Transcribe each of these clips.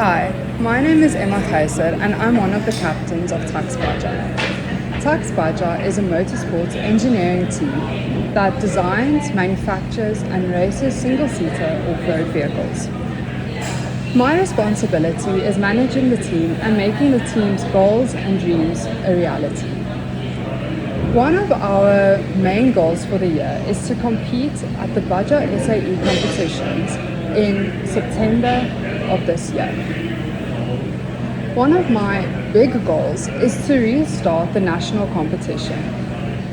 Hi, my name is Geyser and I'm one of the captains of Tux Baja. Tux Baja is a motorsports engineering team that designs, manufactures and races single-seater off-road vehicles. My responsibility is managing the team and making the team's goals and dreams a reality. One of our main goals for the year is to compete at the Baja SAE competitions in September of this year. One of my big goals is to restart the national competition.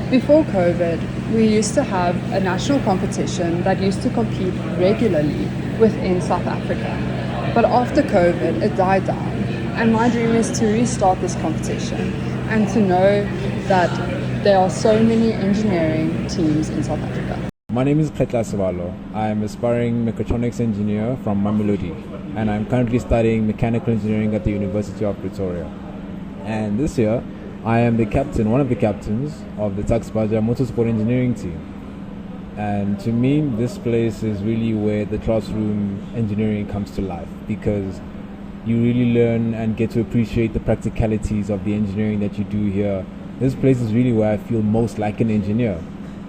Before COVID, we used to have a national competition that used to compete regularly within South Africa. But after COVID, it died down. And my dream is to restart this competition and to know that there are so many engineering teams in South Africa. My name is Khetla Sebalo. I am aspiring mechatronics engineer from Mamelodi, and I'm currently studying mechanical engineering at the University of Pretoria. And this year, I am one of the captains of the Tux Baja motorsport engineering team. And to me, this place is really where the classroom engineering comes to life, because you really learn and get to appreciate the practicalities of the engineering that you do here. This place is really where I feel most like an engineer,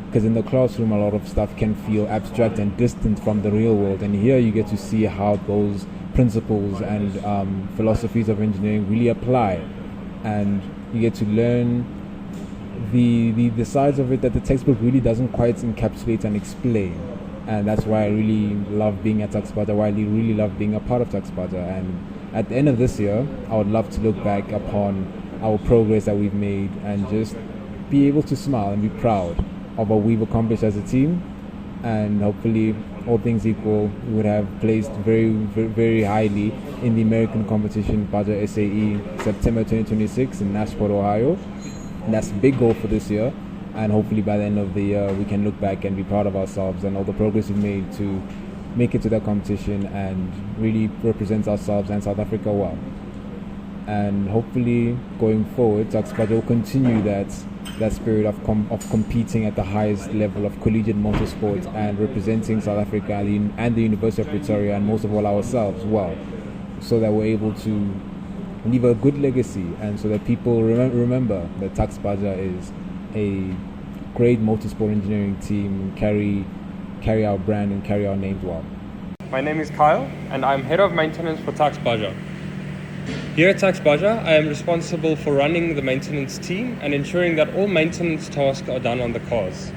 because in the classroom a lot of stuff can feel abstract and distant from the real world, and here you get to see how those principles and philosophies of engineering really apply, and you get to learn the sides of it that the textbook really doesn't quite encapsulate and explain. And that's why I really love being at Tux Baja, why I really love being a part of Tux Baja. And at the end of this year, I would love to look back upon our progress that we've made and just be able to smile and be proud of what we've accomplished as a team. And hopefully, all things equal, we would have placed very, very, very highly in the American competition, Baja SAE, September 2026 in Nashville, Ohio. And that's a big goal for this year. And hopefully by the end of the year, we can look back and be proud of ourselves and all the progress we've made to make it to that competition and really represent ourselves and South Africa well. And hopefully, going forward, Tux Baja will continue that spirit of competing at the highest level of collegiate motorsport and representing South Africa and the University of Pretoria, and most of all ourselves well, so that we're able to leave a good legacy, and so that people remember that Tux Baja is a great motorsport engineering team, carry our brand and carry our names well. My name is Kyle and I'm head of maintenance for Tux Baja. Here at Tux Baja, I am responsible for running the maintenance team and ensuring that all maintenance tasks are done on the cars.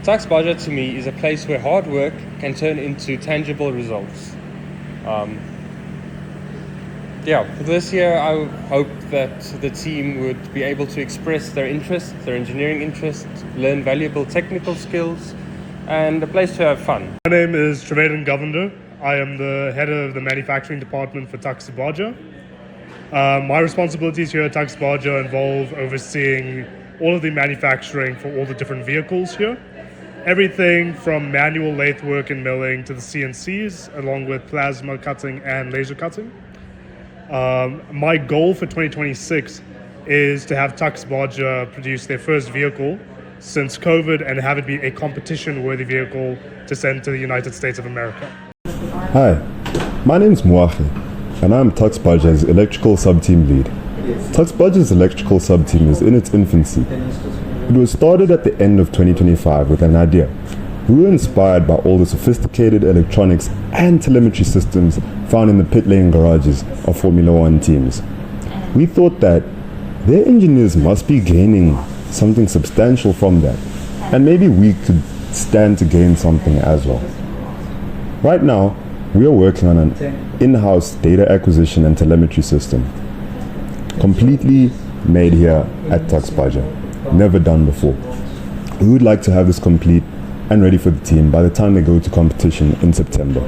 Tux Baja to me is a place where hard work can turn into tangible results. For this year, I hope that the team would be able to express their interest, their engineering interest, learn valuable technical skills, and a place to have fun. My name is Trevaden Govender. I am the head of the manufacturing department for Tux Baja. My responsibilities here at Tux Baja involve overseeing all of the manufacturing for all the different vehicles here. Everything from manual lathe work and milling to the CNCs, along with plasma cutting and laser cutting. My goal for 2026 is to have Tux Baja produce their first vehicle since COVID and have it be a competition-worthy vehicle to send to the United States of America. Hi, my name is Muache, and I'm Tux Baja's electrical sub-team lead. Tux Baja's electrical sub-team is in its infancy. It was started at the end of 2025 with an idea. We were inspired by all the sophisticated electronics and telemetry systems found in the pit lane garages of Formula One teams. We thought that their engineers must be gaining something substantial from that, and maybe we could stand to gain something as well. Right now, we are working on an in-house data acquisition and telemetry system, completely made here at Tux Baja, never done before. We would like to have this complete and ready for the team by the time they go to competition in September.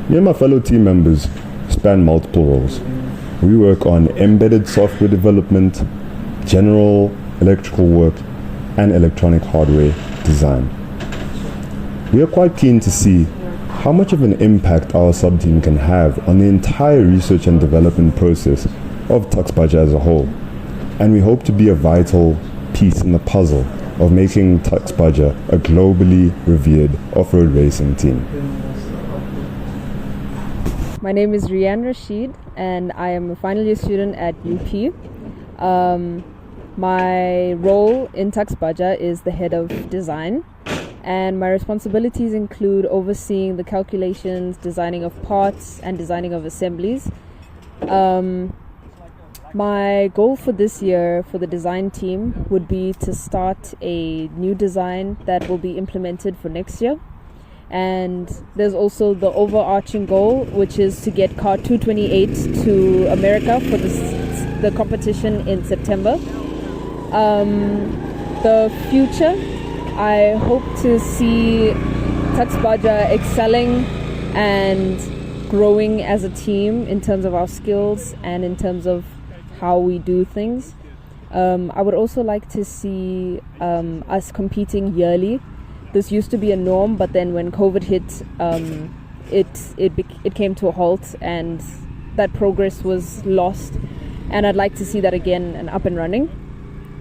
Me and my fellow team members span multiple roles. We work on embedded software development, general electrical work, and electronic hardware design. We are quite keen to see how much of an impact our sub-team can have on the entire research and development process of Tux Baja as a whole, and we hope to be a vital piece in the puzzle of making Tux Baja a globally revered off-road racing team. My name is Rianne Rashid and I am a final year student at UP. My role in Tux Baja is the head of design, and my responsibilities include overseeing the calculations, designing of parts and designing of assemblies. My goal for this year for the design team would be to start a new design that will be implemented for next year. And there's also the overarching goal, which is to get car 228 to America for the competition in September. The future, I hope to see Tux Baja excelling and growing as a team in terms of our skills and in terms of how we do things. I would also like to see us competing yearly. This used to be a norm, but then when COVID hit, it came to a halt and that progress was lost. And I'd like to see that again and up and running.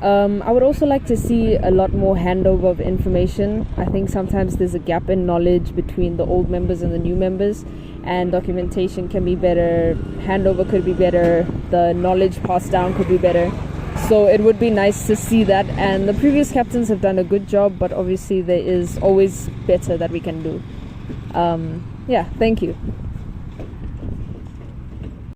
I would also like to see a lot more handover of information. I think sometimes there's a gap in knowledge between the old members and the new members, and documentation can be better, handover could be better, the knowledge passed down could be better. So it would be nice to see that, and the previous captains have done a good job, but obviously there is always better that we can do. Thank you.